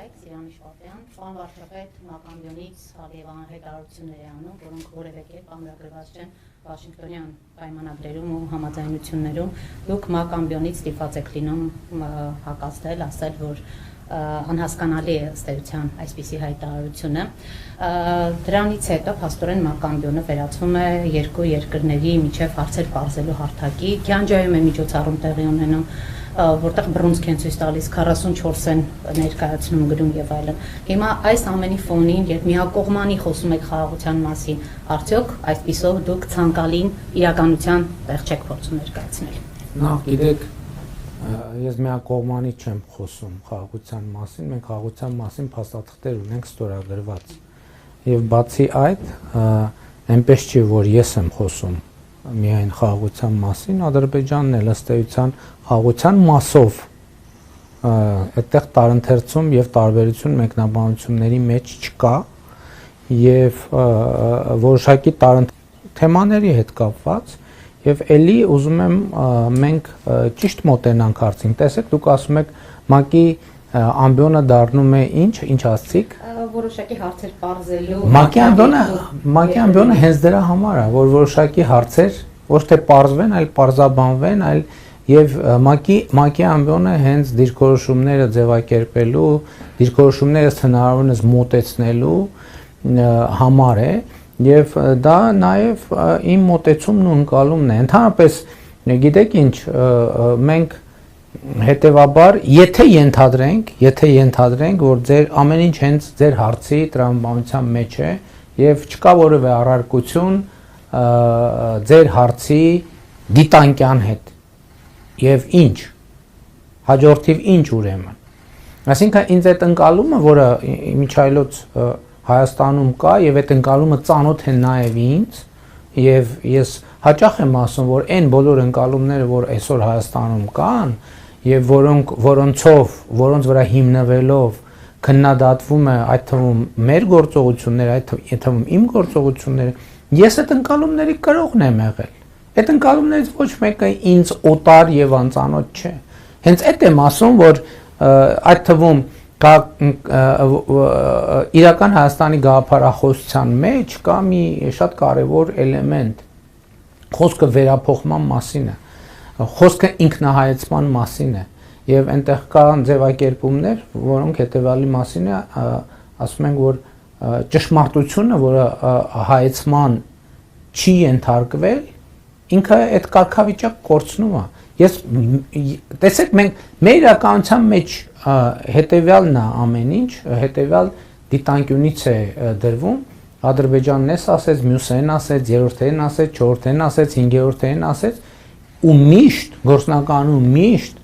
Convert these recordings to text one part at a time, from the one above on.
Հայք, Սիրանի Շվարդյան, պարոն վարչապետ, Մակամբյոնից Հալիևան հայտարարություններ է անում, որոնք որևէ կերպ ամրագրված չեն Վաշինգտոնյան պայմանագրերում ու համաձայնություններում։ Դուք Մակամբյոնից ստիպված եք լինում հակազդել, ասել, որ անհասկանալի է ըստ էության այսպիսի հայտարարությունը։ Դրանից հետո փաստորեն Մակամբյոնը վերածվում է երկու երկրների միջև հարցեր պարզելու հարթակի։ Գյանջայում է միջոցառում տեղի ունենում, որտեղ բռունցք են ցույց տալիս 44 են ներկայացնում գրում եւ այլն։ Հիմա այս ամենի ֆոնին, երբ միակողմանի խոսում եք խաղաղության մասին, արդյոք այսպիսով դուք ցանկալին իրականության տեղ չեք փորձում ներկայացնել։ Նախ գիտեք, ես միակողմանի չեմ խոսում խաղաղության մասին, մենք խաղաղության մասին փաստաթղթեր ունենք ստորագրված։ Եվ բացի այդ, այնպես չի, որ ես եմ խոսում միայն խաղաղության մասին, Ադրբեջանն էլ ըստ էության խաղաղության մասով այդտեղ տարընթերցում եւ տարբերություն մեկնաբանությունների մեջ չկա եւ որոշակի թեմաների հետ կապված եւ ելի ուզում եմ մենք ճիշտ մոտենանք հարցին։ Տեսեք, դուք ասում եք ՄԱԿ-ի ամբիոնը դառնում է ինչ ասցիք։ Որոշակի հարցեր պարզելու։ ՄԱԿ-ի ամբիոնը հենց դրա համար է, որ որոշակի հարցեր ոչ թե պարզվեն, այլ պարզաբանվեն, այլ եւ ՄԱԿ-ի ամբիոնը հենց դիրքորոշումները ձևակերպելու, դիրքորոշումները հնարավորինս մոտեցնելու համար է։ Եվ դա նաև իմ մոտեցումն ու ընկալումն է։ Ընդհանրապես, գիտեք ինչ, մենք հետևաբար, եթե ենթադրենք, որ ձեր ամեն ինչ հենց ձեր հարցի տրամաբանության մեջ է եւ չկա որևէ առարկություն ձեր հարցի դիտանկյան հետ։ Եվ ինչ, հաջորդիվ ինչ ուրեմն։ Այսինքն ինձ այդ ընկալումը, որը միջայլոց Հայաստանում կա եւ այդ ընկալումը ծանոթ է նաեւ ինձ եւ ես հաճախ եմ ասում, որ այն բոլոր ընկալումները, որ այսօր Հայաստանում կան եւ որոնց վրա հիմնվելով քննադատվում է այդ թվում մեր գործողությունները, այդ թվում իմ գործողությունները, ես այդ ընկալումների կրողն եմ եղել։ Այդ ընկալումներից ոչ մեկը ինձ օտար եւ անծանոթ չէ։ Հենց այդ եմ ասում, որ այդ թվում իրական Հայաստանի գաղափարախոսության մեջ կա մի շատ կարևոր էլեմենտ, խոսքը վերափոխման մասին է, խոսքը ինքնահայեցման մասին է եւ այնտեղ կան ձևակերպումներ, որոնք հետեւյալի մասին է, ասում ենք, որ ճշմարտությունը, որը հայեցման չի ենթարկվել, ինքը այդ կարգավիճակ կորցնում է։ Տեսեք, մենք մեր իրականության մեջ հետևյալն է ամեն ինչ, հետևյալ դիտանկյունից է դրվում, Ադրբեջանն էս ասեց, մյուսն ասեց, երրորդն ասեց, չորրորդն ասեց, հինգերորդն ասեց, ու միշտ գործնականում միշտ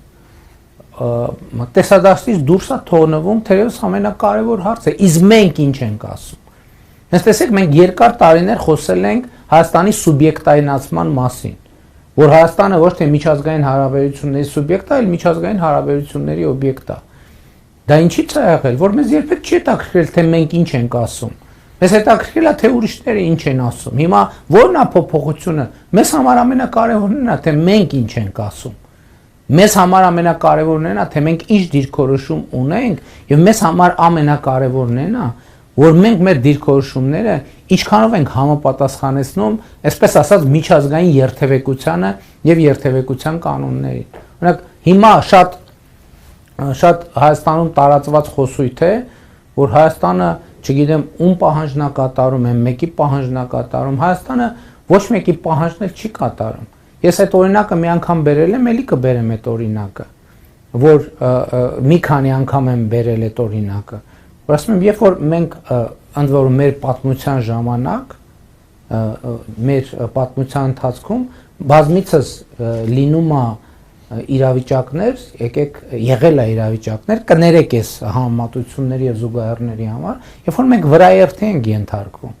տեսադարձից դուրս է թողնվում, թերևս ամենակարևոր հարցը, իսկ մենք ինչ ենք ասում։ Հենց տեսեք, մենք երկար տարիներ խոսել ենք Հայաստանի սուբյեկտայնացման մասին, որ Հայաստանը ոչ թե միջազգային հարաբերությունների սուբյեկտ է, այլ միջազգային հարաբերությունների օբյեկտ է։ Դա ինչի՞ց է եղել, որ մեզ երբեք չի հետաքրքրել, թե մենք ինչ ենք ասում։ Մեզ հետաքրքրել է, թե ուրիշները ինչ են ասում։ Հիմա ո՞րն է փոփոխությունը։ Մեզ համար ամենակարևորն է, թե մենք ինչ ենք ասում։ Մեզ համար ամենակարևորն է, թե մենք ինչ դիրքորոշում ունենք, եւ մեզ համար ամենակարևորն է, որ մենք մեր դիրքորոշումները ինչքանով ենք համապատասխանեցնում, այսպես ասած, միջազգային երթևեկությանը եւ երթևեկության կանոններին։ Օրինակ, հիմա շատ Հայաստանում տարածված խոսույթ է, որ Հայաստանը, չգիտեմ, ում պահանջնակատարում է, մեկի պահանջնակատարում, Հայաստանը ոչ մեկի պահանջներ չի կատարում։ Ես այդ օրինակը մի անգամ բերել եմ, ելի կբերեմ այդ օրինակը, որ մի քանի անգամ եմ բերել այդ օրինակը։ Որ ասում եմ, երբ որ մենք ընդ որում մեր պատմության ժամանակ, մեր պատմության ընթացքում բազմիցս լինում է իրավիճակներ, եղել է իրավիճակներ, կներեք այս համեմատությունների եւ զուգահեռների համար, երբ որ մենք վրաերթի ենք ենթարկվում։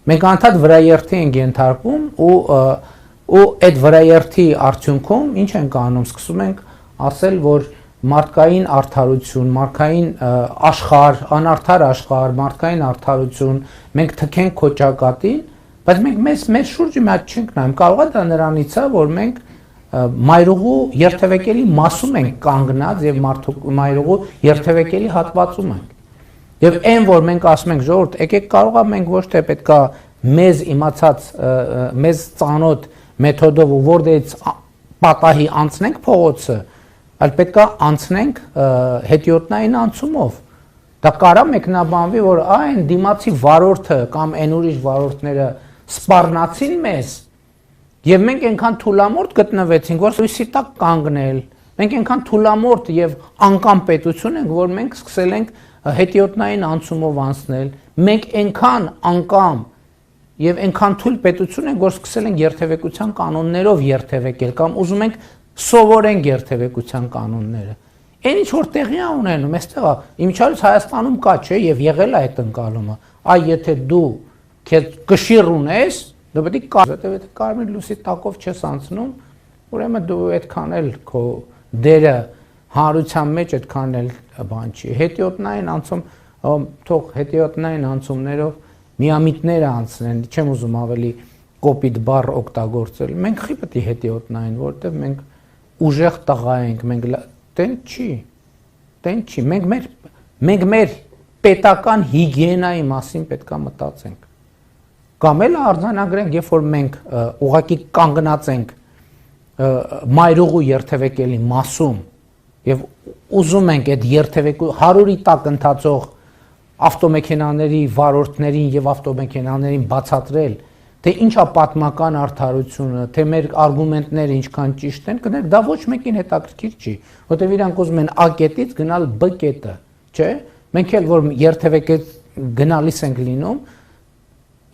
Մենք անդադ վրաերթի ենք ենթարկվում ու այդ վրաերթի արդյունքում ինչ ենք անում, սկսում ենք ասել, որ մարդկային արդարություն, մարդկային աշխարհ, անարդար աշխարհ, մարդկային արդարություն, մենք թքենք քո ճակատին, բայց մենք մեր շուրջը մի հատ չենք նայում։ Կարող է դա նրանից է, որ մենք մայրուղու երթևեկելի մասում ենք կանգնած եւ մայրուղու երթևեկելի հատվածում ենք։ Եվ այն որ մենք ասում ենք ժողովուրդ, եկեք կարող է մենք ոչ թե պետքա մեզ իմացած մեզ ծանոթ մեթոդով ու որտեղից պատահի անցնենք փողոցը, այլ պետքա անցնենք հետիոտնային անցումով։ Դա կարա մեկնաբանվի, որ այն դիմացի վարորդը կամ այն ուրիշ վարորդները սպառնացին մեզ, եւ մենք այնքան թուլամորթ գտնվեցինք, որ լույսի տակ կանգնել։ Մենք այնքան թուլամորթ եւ անկամ պետություն ենք, որ մենք սկսել ենք հետիոտնային անցումով անցնել։ Մենք այնքան անկամ եւ այնքան թույլ պետություն ենք, որ սկսել ենք երթևեկության կանոններով երթևեկել կամ ուզում ենք սովորենք երթևեկության կանոնները։ Այն ինչ որ տեղի է ունենում, այստեղ է, իմիջիայլոց Հայաստանում կա, չէ, եւ եղել է այդ ընկալումը։ Այ եթե դու քեզ կշիռ ունես, դու պետք է կար, եթե կարմիր լույսի տակով չես անցնում, ուրեմն դու այդքան էլ քո դերը հանրության մեջ այդքան էլ բան չի։ Հետիոտնային անցում, թող հետիոտնային անցումներով միամիտները անցնեն, չեմ ուզում ավելի կոպիտ բառ օգտագործել։ Մենք խի պետք է հետիոտնային, որովհետև մենք ուժեղ տղա ենք, մենք տեն չի։ Մենք մեր պետական հիգիենայի մասին պետքա մտածենք։ Կամ էլ արձանագրենք, երբ որ մենք ուղղակի կանգնած ենք մայրուղու երթևեկելի մասում եւ ուզում ենք այդ երթևեկու 100-ի տակ ընթացող ավտոմեքենաների վարորդներին եւ ավտոմեքենաներին բացատրել, թե ինչա պատմական արդարությունը, թե մեր արգումենտները ինչքան ճիշտ են, կներեք, դա ոչ մեկին հետաքրքիր չի, որտեղ իրանք ուզում են A կետից գնալ B կետը, չէ՞։ Մենք էլ որ երթևեկել գնալիս ենք լինում,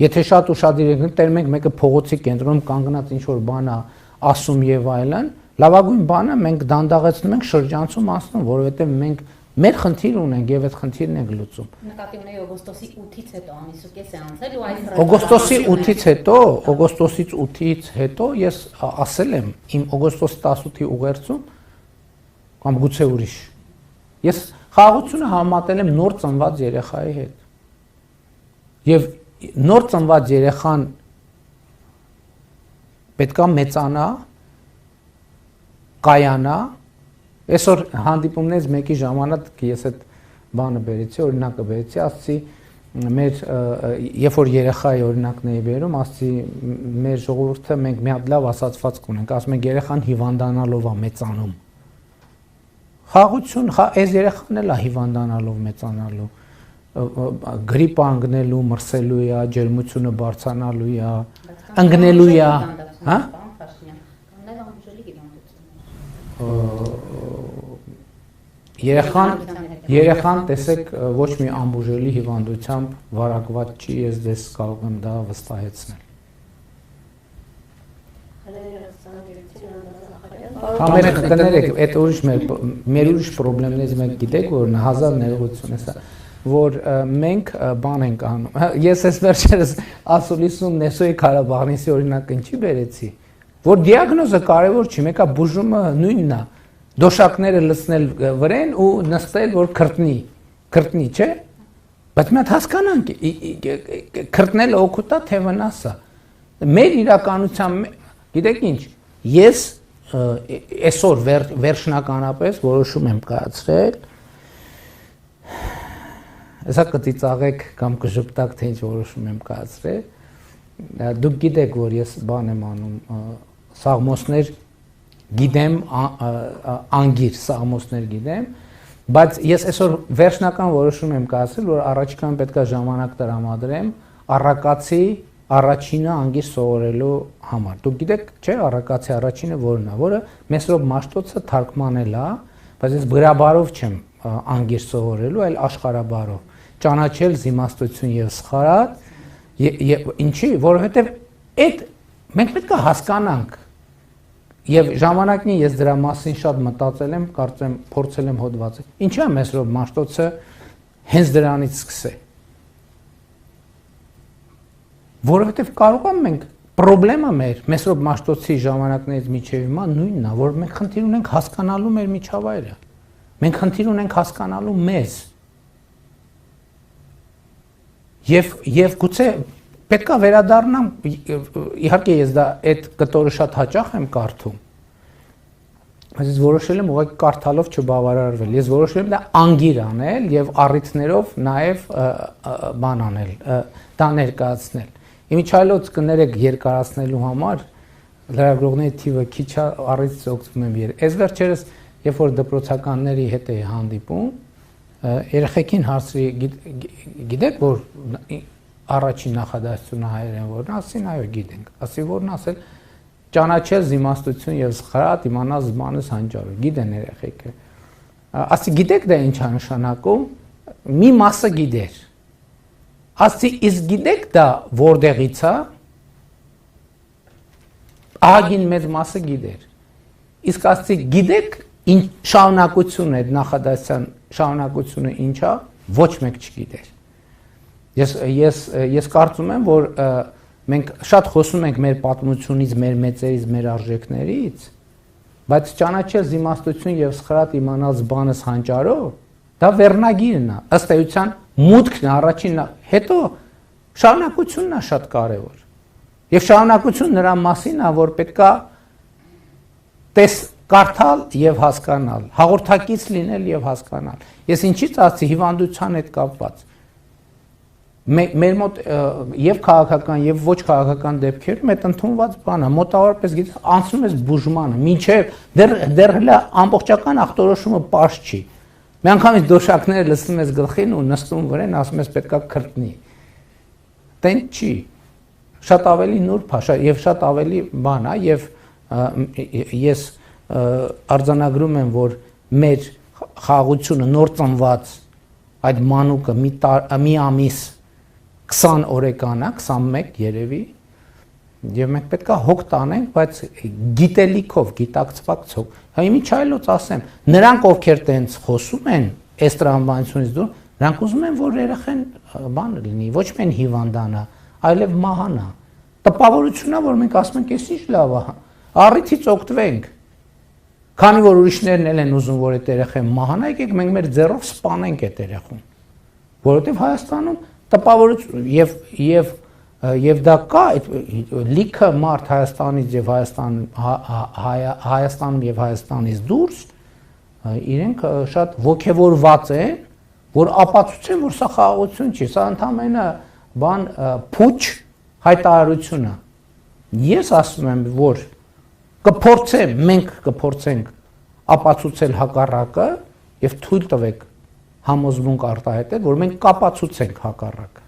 եթե շատ ուշադիր ենք, տեր մենք մեկը փողոցի կենտրոնում կանգնած ինչ որ բան է ասում եւ այլն, լավագույն բանը մենք դանդաղեցնում ենք շրջանցում անցնում, որովհետեւ մենք մեր խնդիր ունենք եւ այդ խնդիրն ենք լուծում։ Նկատի ունեի օգոստոսի 8-ից հետո ամիսուկես է անցել ու այս օգոստոսից 8-ից հետո ես ասել եմ իմ օգոստոսի 18-ի ուղերձում կամ գուցե ուրիշ։ Ես խաղաղությունը համատել եմ նոր ծնված երեխայի հետ։ Եվ նոր ծնված երեխան պետքա մեծանա, կայանա։ Այսօր հանդիպումներից մեկի ժամանակ ես այդ բանը բերեցի, օրինակը բերեցի, ասացի մեր երբ որ երեխայի օրինակն էի բերում, ասացի մեր ժողովուրդը մենք մի հատ լավ ասացվածք ունենք, ասում ենք երեխան հիվանդանալով է մեծանում։ Խաղաղություն, այս երեխան էլ է հիվանդանալով մեծանալու, գրիպ անգնելու, մրսելու է, ջերմությունը բարձրանալու է, ընկնելու է, հա? Երեխան տեսեք ոչ մի ամբուժելի հիվանդությամբ վարակված չի, ես դες կարող եմ դա վստահեցնել։ Համերեք կներեք, այդ ուրիշ մեր ուրիշ խնդիրներից մենք գիտեք, որ հազար ներողություն է սա, որ մենք բան ենք անում։ Ես այս վերջերս ասուլիսում Նեսոյի Ղարաբաղնիսի օրինակը ինչի բերեցի, որ դիագնոզը կարևոր չի, մեկը բուժումը նույնն է։ Դոշակները լցնել վրեն ու նստել որ քրտնի, չէ՞։ Բայց մենք հասկանանք, քրտնելը օգուտ է թե վնաս է։ Մեր իրականության, գիտեք ինչ, ես այսօր վերջնականապես որոշում եմ կայացրել, հեսա կծիծաղեք կամ կժպտաք, թե ինչ որոշում եմ կայացրել, դուք գիտեք, որ ես բան եմ անում, սաղմոսներ գիտեմ, անգիր սաղմոսներ գիտեմ, բայց ես այսօր վերջնական որոշում եմ կայացրել, որ առաջիկան պետքա ժամանակ տրամադրեմ առակացի առաջինը անգիր սովորելու համար։ Դուք գիտեք, չէ, առակացի առաջինը որն է, որը Մեսրոպ Մաշտոցը թարգմանել է, բայց ես գրաբարով չեմ անգիր սովորելու, այլ աշխարհաբարով։ Ճանաչել զիմաստություն եւ սխարատ, ինչի, որովհետեւ այդ մենք պետք է հասկանանք։ Եվ ժամանակին ես դրա մասին շատ մտածել եմ, կարծեմ փորձել եմ հոդվածել։ Ինչի՞ է Մեսրոպ Մաշտոցը հենց դրանից սկսել։ Որովհետև կարող եմ մենք պրոբլեմը մեր Մեսրոպ Մաշտոցի ժամանակներից միջև հիմա նույնն է, որ մենք խնդիր ունենք հասկանալու մեր միջավայրը։ Մենք խնդիր ունենք հասկանալու մեզ։ Եվ գուցե պետք է վերադառնամ, իհարկե ես դա այդ կտորը շատ հաճախ եմ կարդում, Բայց ես որոշել եմ ուղղակի կարդալով չբավարարվել։ Ես որոշել եմ դա անգիր անել եւ առիթներով նաեւ բան անել, դա ներկայացնել։ Իմիջայլոց կներեք երկարացնելու համար լրագրողների թիվը քիչ առիթից օգտվում եմ։ Այս վերջերս երբ որ դպրոցականների հետ էի հանդիպում, երեխեքին հարցրի, գիտեք որ առաջին նախադասությունը հայերեն որն ասին, այո գիտենք։ Ասի որն ասել ճանաչել զիմաստություն եւ սխրատ իմանալ զմանս հանճարը գիտեն երեխեքը ասի գիտեք դա ինչ է նշանակում մի մասը գիտեր ասի իսկ գիտեք դա որտեղից է ահագին մեծ մասը գիտեր իսկ ասի գիտեք ինչ շարունակությունն է նախադասության շարունակությունը ինչ է ոչ մեկ չգիտեր ես կարծում եմ որ մենք շատ խոսում ենք մեր պատմությունից, մեր մեծերից, մեր արժեքներից, բայց ճանաչել զիմաստություն եւ սխրատ իմանալ զբանս հանճարով, դա վերնագիրն է, ըստ էության մուտքն է առաջին, հետո շարունակությունն է շատ կարեւոր։ Եվ շարունակություն նրա մասին է, որ պետքա կարդալ եւ հասկանալ, հաղորդակից լինել եւ հասկանալ։ Ես ինչից ասի հիվանդության հետ կապված մեր մոտ եւ քաղաքական եւ ոչ քաղաքական դեպքերում այդ ընդունված բանը մոտավորապես գիտես անցնում ես բուժմանը մինչեւ դեռ հələ ամբողջական ախտորոշումը པարզ չի մի անգամից դոշակները լցնում ես գլխին ու նստում վրան ասում ես պետքա քրտնի տեն չի շատ ավելի նուրբ է եւ շատ ավելի բան է եւ ես արձանագրում եմ որ մեր խաղաղությունը նոր ծնված այդ մանուկը մի ամիս 20 օրեկան է, 21 երևի, եւ մենք պետքա հոգ տանենք, բայց գիտելիքով, գիտակցվածքով։ Հա իմիջայլոց ասեմ, նրանք ովքեր տենց խոսում են, այս տրամաբանությունից դուրս, նրանք ուզում են, որ երեխեն բան լինի, ոչ միայն հիվանդանա, այլև մահանա։ Տպավորությունն է, որ մենք ասում ենք, էս ինչ լավ է, առիթից օգտվենք։ Քանի որ ուրիշներն էլ են ուզում, որ այդ երեխեն մահանա, եկեք մենք մեր ձեռով սպանենք այդ երեխուն։ Որովհետեւ Հայաստանում տպավորություն եւ դա կա լիքը մարդ Հայաստանից եւ Հայաստանում եւ Հայաստանից դուրս իրենք շատ ոգևորված են որ ապացուցեն որ սա խաղաղություն չի սա ընդամենը բան փուչ հայտարարություն է ես ասում եմ որ մենք կփորձենք ապացուցել հակառակը եւ թույլ տվեք համոզմունք արտահայտել, որ մենք կապացուցենք հակառակը։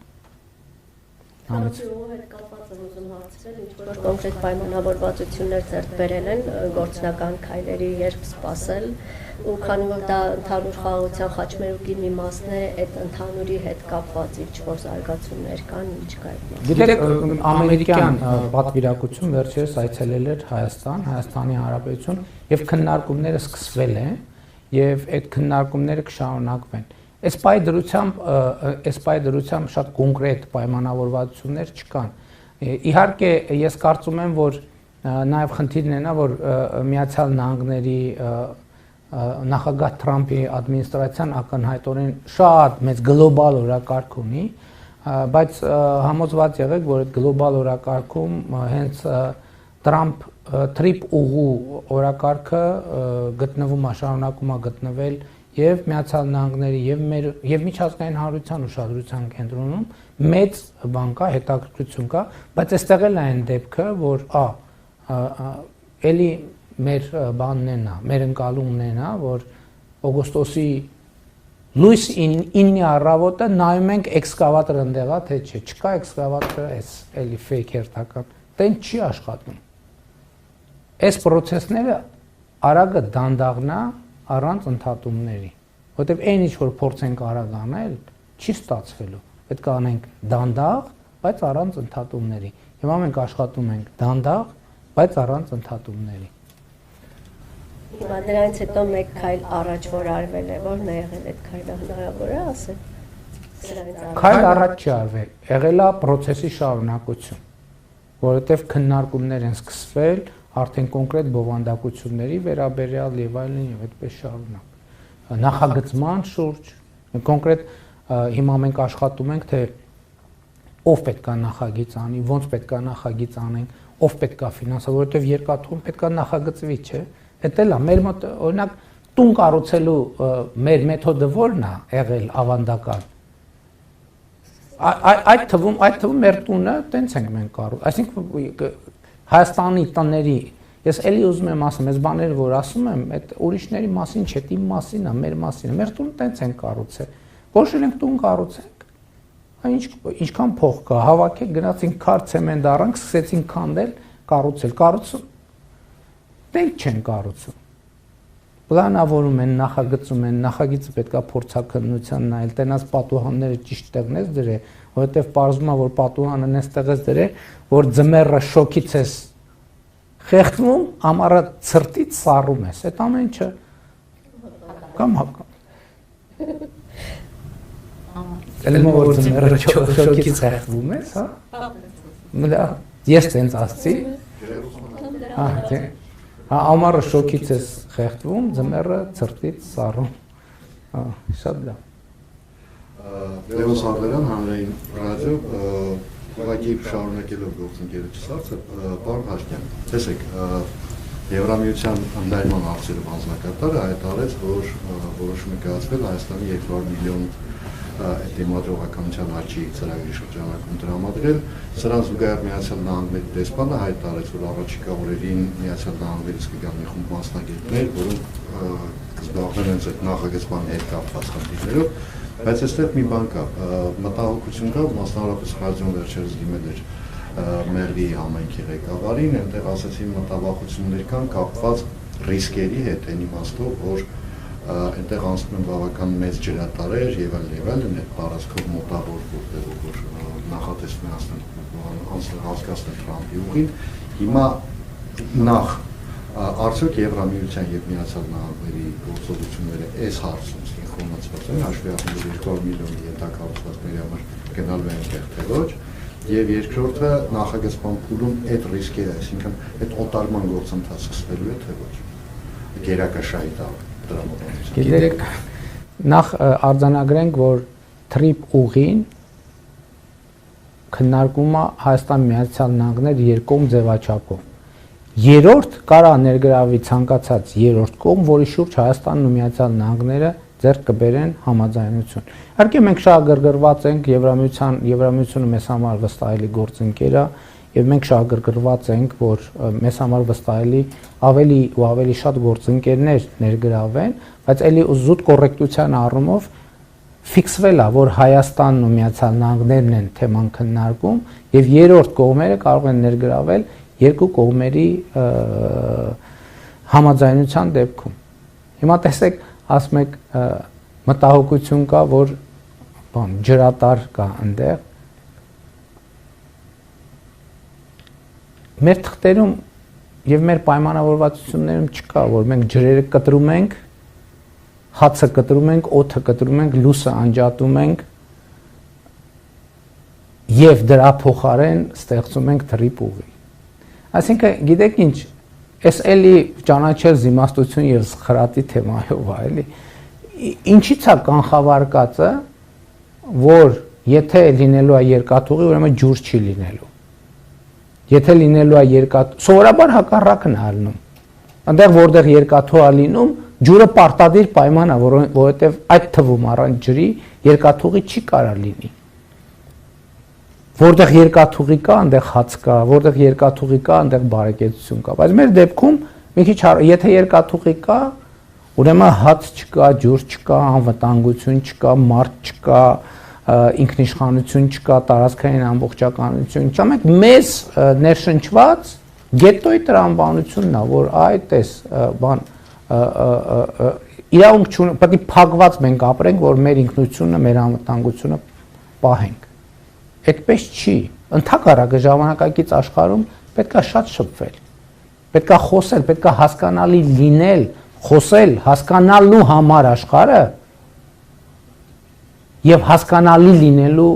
Համից հետ կապված եմ ուզում հարցնել, ինչ-որ կոնկրետ պայմանավորվածություններ ձեռք բերել են գործնական քայլերի երբ սպասել, ու քանի որ դա ընդհանուր խաղաղության խաչմերուկի մի մասն է, այդ ընդհանուրի հետ կապված ինչ-որ զարգացումներ կան, ինչ կա։ Գիտեք, ամերիկյան պատվիրակություն վերջերս այցելել էր Հայաստան, Հայաստանի Հանրապետություն եւ քննարկումները սկսվել են եւ այդ քննարկումները կշարունակվեն։ Այս պայդրությամբ շատ կոնկրետ պայմանավորվածություններ չկան։ Իհարկե ես կարծում եմ, որ նաեւ խնդիրն է նա, որ Միացյալ Նահանգների նախագահ Թրամփի ադմինիստրացիան ակնհայտորեն շատ մեծ գլոբալ օրակարգ ունի, բայց համոզված եղեք, որ այդ գլոբալ օրակարգում հենց Թրամփ Trip ուղու օրակարգը գտնվում է շարունակում է գտնվել եւ Միացյալ Նահանգների եւ միջազգային հանրության ուշադրության կենտրոնում մեծ բան կա, հետաքրքրություն կա, բայց այստեղ էլ այն դեպքը, որ էլի մեր բանն է նա, մեր ընկալումն է նա, որ օգոստոսի լույս 9-ի առավոտը նայում ենք էքսկավատոր ընդեղա թե չէ, չկա էքսկավատորը, էս էլի ֆեյք հերթական, տեն չի աշխատում։ Այս process-ները արագը դանդաղնա առանց ընդհատումների, որտեղ այն ինչ որ փորձենք արագ անել, չի ստացվելու։ Պետք է անենք դանդաղ, բայց առանց ընդհատումների։ Հիմա մենք աշխատում ենք դանդաղ, բայց առանց ընդհատումների։ Հիմա դրանից հետո մեկ քայլ առաջ որ արվել է, որն է եղել այդ քայլը հնարավոր է ասել։ Քայլ առաջ չի արվել, եղել է process-ի շարունակություն, որովհետև քննարկումներ են սկսվել արդեն կոնկրետ բովանդակությունների վերաբերյալ եւ այլն եւ այդպես շարունակ։ Նախագծման շուրջ կոնկրետ հիմա մենք աշխատում ենք թե ով պետքա նախագիծ անի, ոնց պետքա նախագիծ անենք, ով պետքա ֆինանսա, որովհետեւ երկաթում պետքա նախագծվի, չէ։ Էդ էլ է մեր մոտ օրինակ տուն կառուցելու մեր մեթոդը ո՞րն է եղել ավանդական։ Այդ թվում մեր տունը տենց ենք մենք կառուցում։ Այսինքն Հայաստանի տների ես էլի ուզում եմ ասեմ, այս բաները որ ասում եմ, այդ ուրիշների մասին չէ, իմ մասին է, մեր մասին է։ Մեր տունը տենց ենք կառուցել։ Որոշել ենք տուն կառուցենք։ Ինչքան փող կա, հավաքեք, գնացինք քար ցեմենտ առանք, սկսեցինք քանդել, կառուցել։ Կառուցում տենք չեն կառուցում։ Պլանավորում են, նախագծում են, նախագիծը պետքա փորձաքննության նայել, տենաց պատուհանները ճիշտ տեղն ես դրել, որովհետև պարզվում է, որ պատուհանը նստեղ ես դրել, որ ձմեռը շոկից ես խեղդվում, ամառը ցրտից սառում ես։ Այդ ամեն ինչը կամ Ելեմ որ ձմեռը շոկից խեղդվում ես, հա։ Ես տենց ասացի։ Ամառը շոկից ես խեղդվում, ձմեռը ցրտից սառում։ Շատ լավ։ Լևոն Սարդարյան, Հանրային ռադիո, ուղղակի շարունակելով գործընկերոջս հարցը, պարոն Հաշտյան, տեսեք, Եվրամիության ընդլայնման հարցերով անձնակատարը հայտարարեց, որ որոշում է կայացվել Հայաստանի 200 միլիոն դիմադրողականության աճի ծրագրի շրջանակում տրամադրել, սրան զուգահեռ Միացյալ Նահանգների դեսպանը հայտարարեց, որ առաջիկա օրերին Միացյալ Նահանգներից կգան մի խումբ մասնագետներ, որոնք կզբաղվեն հենց այդ նախագծման հետ կապված խնդիրներով, բայց այստեղ մի բան կա, մտահոգություն կա, մասնավորապես ռադիոն վերջերս դիմել էր Մեղրի համայնքի ղեկավարին, այնտեղ ասացին մտավախություններ կան կապված ռիսկերի հետ, այն իմաստով, որ այնտեղ անցնում են բավական մեծ ջրատարեր եւ այլն, այդ տարածքով մոտավոր որտեղ որ նախատեսվում է հասկացնել Թրամփի ուղին, հիմա նախ արդյոք Եվրամիության եւ Միացյալ Նահանգների գործողությունները այս հարցում սինխրոնացված են, հաշվի առնելով 200 միլիոն ենթակառուցվածքների համար գնալու են կեղտելոջ, եւ երկրորդը նախագծման փուլում այդ ռիսկերը, այսինքն այդ օտարման գործընթացը սկսվելու է թե ոչ։ Գերակաշահի տրամադրություն։ Գիտեք, նախ արձանագրենք, որ TRIP ուղին քննարկում է Հայաստան Միացյալ Նահանգներ երկկողմ ձևաչափով։ Երրորդ կարա ներգրավի ցանկացած երրորդ կողմ, որի շուրջ Հայաստանն ու Միացյալ Նահանգները ձեռք կբերեն համաձայնություն։ Իհարկե մենք շահագրգռված ենք Եվրամիությունը մեզ համար վստահելի գործընկեր է, եւ մենք շահագրգռված ենք, որ մեզ համար վստահելի ավելի ու ավելի շատ գործընկերներ ներգրավեն, բայց ելի զուտ կոռեկտության առումով ֆիքսվել է, որ Հայաստանն ու Միացյալ Նահանգներն են թեման քննարկում եւ երրորդ կողմերը կարող են ներգրավել երկու կողմերի համաձայնության դեպքում։ Հիմա տեսեք, ասում եք մտահոգություն կա, որ ջրատար կա այնտեղ։ Մեր թղթերում եւ մեր պայմանավորվածություններում չկա, որ մենք ջրերը կտրում ենք, հացը կտրում ենք, օդը կտրում ենք, լույսը անջատում ենք եւ դրա փոխարեն ստեղծում ենք TRIP ուղի։ Այսինքն, գիտեք ինչ, այս էլի ճանաչել զիմաստություն եւ սխրատի թեմայով է, էլի։ Ինչի՞ց է կանխավարկածը, որ եթե լինելու է երկաթուղի, ուրեմն ջուր չի լինելու։ Եթե լինելու է սովորաբար հակառակն է ալնում։ Այնտեղ որտեղ երկաթուղի է լինում, ջուրը պարտադիր պայման է, որովհետև այդ թվում առանց ջրի երկաթուղի չի կարա լինի։ Որտեղ երկաթուղի կա, այնտեղ հաց կա, որտեղ երկաթուղի կա, այնտեղ բարեկեցություն կա։ Բայց մեր դեպքում մի քիչ եթե երկաթուղի կա, ուրեմն հաց չկա, ջուր չկա, անվտանգություն չկա, մարդ չկա, ինքնիշխանություն չկա, տարածքային ամբողջականություն չկա։ Մենք մեզ ներշնչված գետոյի տրամաբանությունն է, որ այդ էս բան իրավունք չունի, պետք է փակված մենք ապրենք, որ մեր ինքնությունը, մեր անվտանգությունը պահենք։ Այդպես չի։ Ընդհակառակը ժամանակակից աշխարհում պետք է շատ շփվել։ Պետք է խոսել, պետք է հասկանալի լինել, խոսել, հասկանալու համար աշխարհը եւ հասկանալի լինելու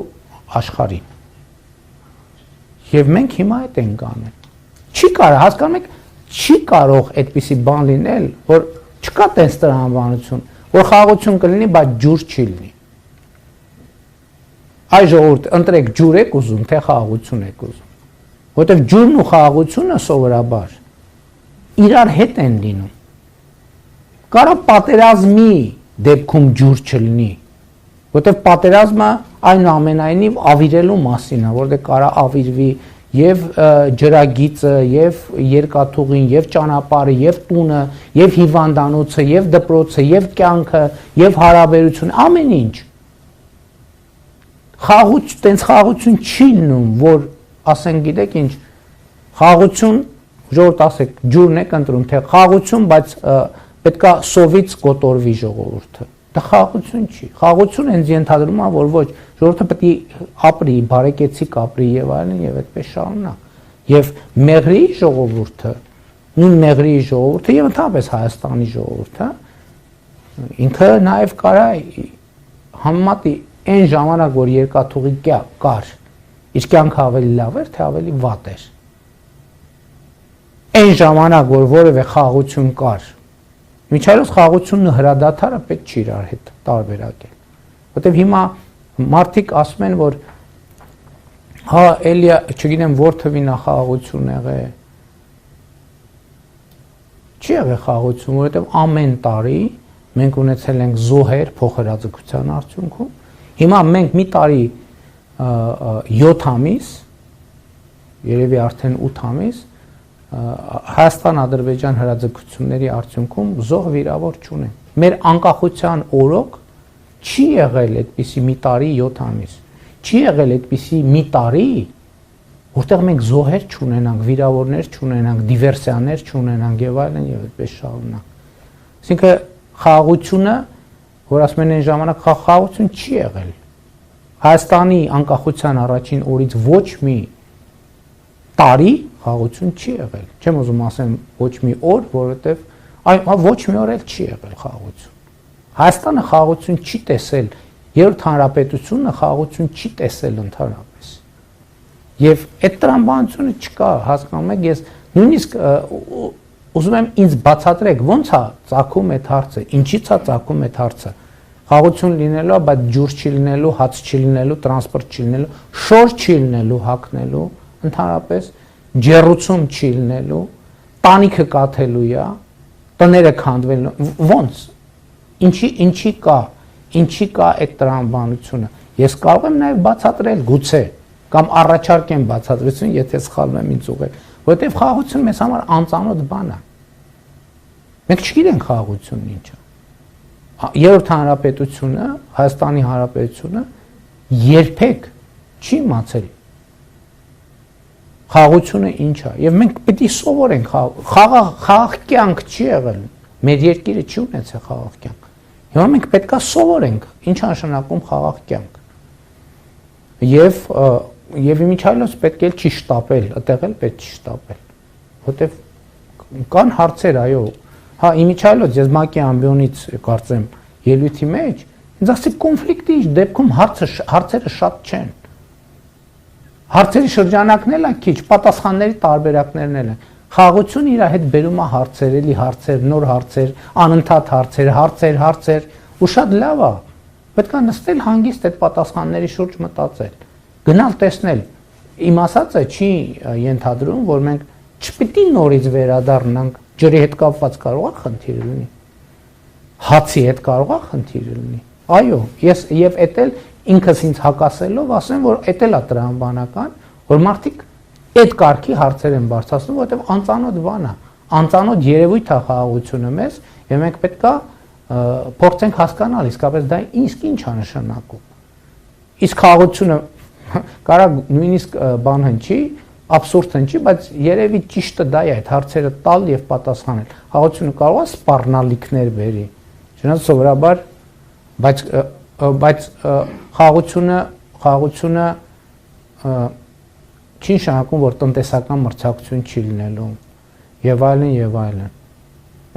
աշխարհին։ Եվ մենք հիմա այդ ենք անում։ Չի կարող, հասկանում եք, չի կարող այդպիսի բան լինել, որ չկա տես տրամաբանություն, որ խաղաղություն կլինի, բայց ջուր չի լինի։ Այ ժողովուրդ, ընտրեք ջուր եք ուզում, թե խաղաղություն եք ուզում։ Որտեղ ջուրն ու խաղաղությունը սովորաբար իրար հետ են լինում։ Կարա պատերազմի դեպքում ջուր չլինի, որտեղ պատերազմը այնուամենայնիվ ավիրելու մասին է, որտեղ կարա ավիրվի եւ ջրագիծը, եւ երկաթուղին, եւ ճանապարհը, եւ տունը, եւ հիվանդանոցը, եւ դպրոցը, եւ կյանքը, եւ հարաբերությունը, ամեն ինչ։ Տենց խաղություն չի լինում, որ ասենք գիտեք ինչ, խաղություն, ժողովուրդ ասեք, ջուրն եք ընտրում, թե խաղություն, բայց պետքա սովից կոտորվի ժողովուրդը։ Դա խաղություն չի։ Խաղություն հենց ենթադրում է, որ ոչ, ժողովուրդը պետք է ապրի, բարեկեցիկ ապրի եւ այլն եւ այդպես շարունակ։ Եւ Մեղրիի ժողովուրդը, նույն Մեղրիի ժողովուրդը եւ ընդհանրապես Հայաստանի ժողովուրդը ինքը նաեւ կարա համեմատի այն ժամանակ, որ երկաթուղի կար, իր կյանքը ավելի լավ էր, թե ավելի վատ էր։ Այն ժամանակ, որ որևէ խաղություն կար, միջայլոց խաղությունն ու հրադադարը պետք չի իրար հետ տարբերակել։ Որտեւ հիմա մարդիկ ասում են, որ հա էլի, չգիտեմ, որ թվի նախախաղություն եղե։ Չի եղել խաղություն, որովհետեւ ամեն տարի մենք ունեցել ենք զոհեր փոխհրաձգության արդյունքում։ Հիմա մենք մի տարի 7 ամիս, երևի արդեն 8 ամիս Հայաստան-Ադրբեջան հրաձգությունների արդյունքում զոհ վիրավոր չունենք։ Մեր անկախության օրոք չի եղել այդպիսի մի տարի 7 ամիս։ Չի եղել այդպիսի մի տարի, որտեղ մենք զոհեր չունենանք, վիրավորներ չունենանք, դիվերսիաներ չունենանք եւ այլն եւ այդպես շարունակ։ Այսինքն խաղաղությունը, որ ասում են այն ժամանակ խաղաղություն չի եղել։ Հայաստանի անկախության առաջին օրից ոչ մի տարի խաղաղություն չի եղել։ Չեմ ուզում ասեմ ոչ մի օր, որովհետև ոչ մի օր էլ չի եղել խաղաղություն։ Հայաստանը խաղաղություն չի տեսել, երրորդ հանրապետությունը խաղաղություն չի տեսել ընդհանրապես։ Եվ այդ տրամաբանությունը չկա, հասկանում եք, ես նույնիսկ ուզում եմ ինձ բացատրեք, ո՞նց է ծագում այդ հարցը, ինչի՞ց է ծագում այդ հարցը։ Խաղաղություն լինելու, բայց ջուր չի լինելու, հաց չի լինելու, տրանսպորտ չի լինելու, շոր չի լինելու, հագնելու, ընդհանրապես ջեռուցում չի լինելու, տանիքը կաթելու է, տները քանդվելու, ո՞նց։ Ինչի կա այդ տրամաբանությունը։ Ես կարող եմ նաև բացատրել, գուցե, կամ առաջարկեմ բացատրություն, եթե սխալվում եմ ինձ ուղղել, որովհետև խաղաղությունը մեզ համար անծանոթ բան է։ Մենք չգիտենք խաղաղությունն ինչ է։ Երրորդ հանրապետությունը, Հայաստանի Հանրապետությունը երբեք չի իմացել խաղաղությունը ինչ է, եւ մենք պետք է սովորենք խաղաղ կյանք չի եղել, մեր երկիրը չի ունեցել խաղաղ կյանք։ Հիմա մենք պետք է սովորենք ինչ է նշանակում խաղաղ կյանք։ Եվ իմիջիայլոց պետք է չի շտապել, այդտեղ էլ պետք չի շտապել, որտեվ կան հարցեր, այո, հա իմիջիայլոց ես ՄԱԿ-ի ամբիոնից կարծեմ ելույթի մեջ, ինձ ասի կոնֆլիկտի դեպքում հարցերը շատ չեն։ Հարցերի շրջանակն էլ է քիչ, պատասխանների տարբերակներն էլ են։ Խաղաղությունը իր հետ բերում է հարցեր, էլի հարցեր, նոր հարցեր, անընդհատ հարցեր, ու շատ լավ է։ Պետք է նստել հանգիստ այդ պատասխանների շուրջ մտածել, գնալ տեսնել։ Իմ ասածը չի ենթադրում, որ մենք չպետք է նորից վերադառնանք, ջրի հետ կապված կարող է խնդիր լինի, հացի հետ կարող է խնդիր լինի։ Այո, ես եւ էտել ինքս ինձ հակասելով ասեմ, որ էտել է տրամաբանական, որ մարդիկ այդ կարգի հարցեր են բարձրացնում, որովհետև անծանոթ բան է, անծանոթ երևույթ է խաղաղությունը մեզ, եւ մենք պետք է փորձենք հասկանալ իսկապես դա ինչ է նշանակում։ Իսկ խաղաղությունը կարա նույնիսկ բան հնչի, абսուրդ հնչի, բայց երևի ճիշտը դա է, այդ հարցերը տալ եւ պատասխանել։ Խաղաղությունը կարող է սպառնալիքներ բերի, չնայած սովորաբար, բայց խաղաղությունը չի նշանակում, որ տնտեսական մրցակցություն չի լինելու եւ այլն։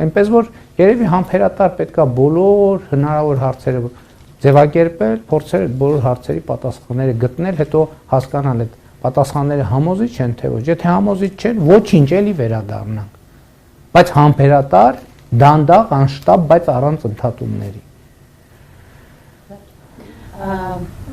Այնպես որ երևի համբերատար պետքա բոլոր հնարավոր հարցերը ձևակերպել, փորձել բոլոր հարցերի պատասխանները գտնել, հետո հասկանալ այդ պատասխանները համոզիչ են թե ոչ։ Եթե համոզիչ չեն, ոչինչ էլի վերադառնանք։ Բայց համբերատար, դանդաղ, անշտապ, բայց առանց ընդհատումների։